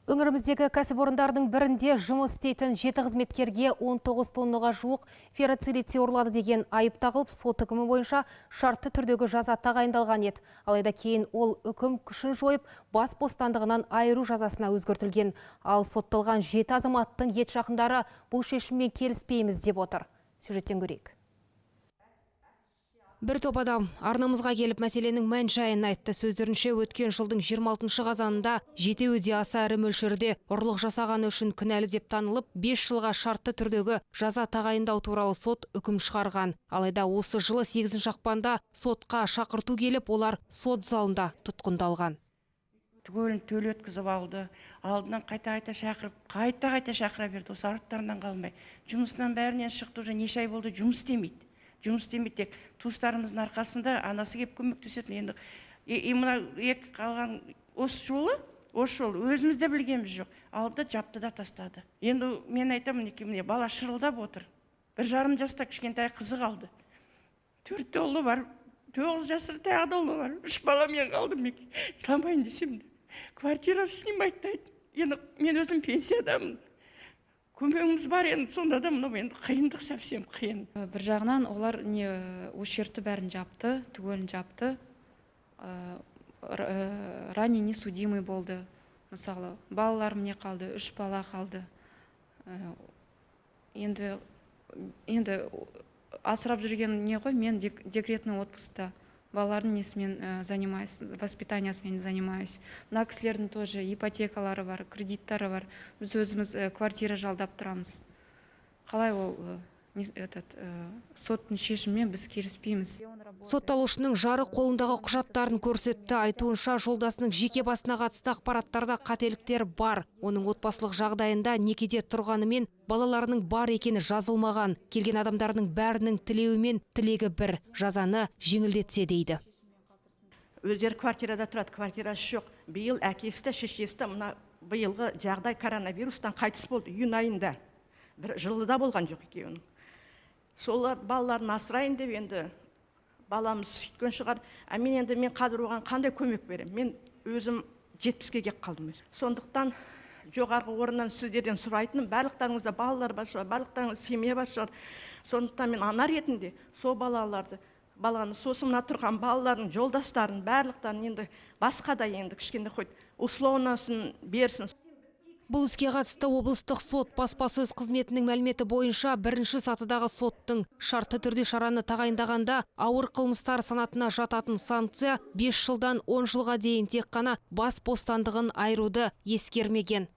Өңіріміздегі кәсіпорындардың бірінде жұмыс істейтін 7 қызметкерге 19 тоннаға жуық ферроцилиций ұрлады деген айып тағылып, сот үкімі бойынша шартты түрдегі жаза тағайындалған еді. Алайда кейін ол үкім күшін жойып, бас бостандығынан айыру жазасына өзгертілген. Ал сотталған 7 азаматтың ет жақындары бұл шешіммен келіспейміз деп отыр. Сюжеттен көрейік. Бір топ адам арнамызға келіп мәселенің мән-жайын айтты. Сөздерінше, өткен жылдың 26 қазанында жетеуі де аса ірі мөлшерде ұрлық жасағаны үшін кінәлі деп танылып, 5 жылға шартты түрдегі жаза тағайындау туралы сот үкім шығарған. Алайда осы жылы 8 ақпанда сотқа шақырту келіп, олар сот залында тұтқындалған. Түгелін төле өткізіп алды. Алдынан қайта шақырып, қайта шақыра берді. Осы арттарынан қалмай. Жұмысынан бәрінен шықты, уже неше ай болды, жұмыс істемейді. Жұмыс істемейді, тек туыстарымыздың арқасында анасы кеп көмектесетін. Енді мына екі қалған осы жолы өзіміз де білгеніміз жоқ. Алды, жапты да тастады. Енді мен айтамын, міне бала шырылдап отыр. 1,5 жаста кішкентай қызы қалды. 4 ұлы бар, 9 жасар тағы да ұлы бар. 3 баламен қалдым, мен жыламайын десем де. Квартира снимать дейді. Енді мен өзім пенсиядамын. Көмегіміз бар, енді сонда да енді қиындық, совсем қиын. Бір жағынан олар ущербті бәрін жапты, түгелін жапты. Ранее несудимый болды. Мысалы, балаларым не қалды, 3 бала қалды. Енді асырап жүрген не ғой, мен декретный отпускта. Балалардың несімен занимаюсь, воспитаниясымен занимаюсь. Мына кісілердің тоже ипотекалары бар, кредиттары бар. Біз өзіміз квартира жалдап тұрамыз. Қалай ол соттың шешімімен біз келіспейміз. Сотталушының жары қолындағы құжаттарын көрсетті. Айтуынша, жолдасының жеке басына қатысты ақпараттарда қателіктер бар. Оның отбасылық жағдайында некеде тұрғанымен балаларының бар екені жазылмаған. Келген адамдардың бәрінің тілеуімен тілегі бір, жазаны жеңілдетсе дейді. Өздері квартирада тұрады, квартирасы жоқ. Биыл әкесі де, шешесі де мына биылғы жағдай коронавирустан қайтыс болды, июнь айында. Бір жылыда болған жоқ екеуінің. Солар балаларын асырайын деп, енді баламыз сөйткен шығар. Мен қазір оған қандай көмек берем? Мен өзім 70-ке кеп қалдым. Сондықтан жоғарғы орыннан сіздерден сұрайтыным, барлықтарыңызда балалар бар шығар, барлықтарыңыз семья бар шығар. Сондықтан мен ана ретінде сол баланы сосын мына тұрған балалардың жолдастарын, барлықтарын енді басқа да енді кішкене қойды, условносын берсін. Бұл іске қатысты облыстық сот баспасөз қызметінің мәліметі бойынша бірінші сатыдағы соттың шартты түрде шараны тағайындағанда ауыр қылмыстар санатына жататын санкция 5 жылдан 10 жылға дейін тек қана бас бостандығын айыруды ескермеген.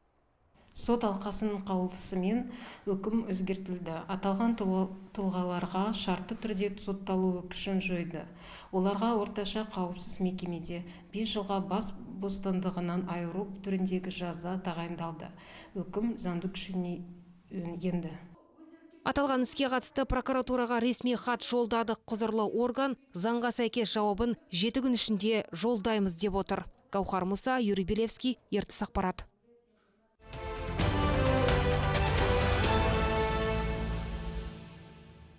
Сот алқасының қаулысымен үкім өзгертілді. Аталған тұлғаларға шартты түрде сотталуы күшін жойды. Оларға орташа қауіпсіз мекемеде 5 жылға бас бостандығынан айыру түріндегі жаза тағайындалды. Үкім заңды күшіне енді. Аталған іске қатысты прокуратураға ресми хат жолдады. Құзырлы орган заңға сәйкес жауабын 7 күн ішінде жолдаймыз деп отыр. Гаухар Мұса, Юрий Белевский, Ертіс ақпарат.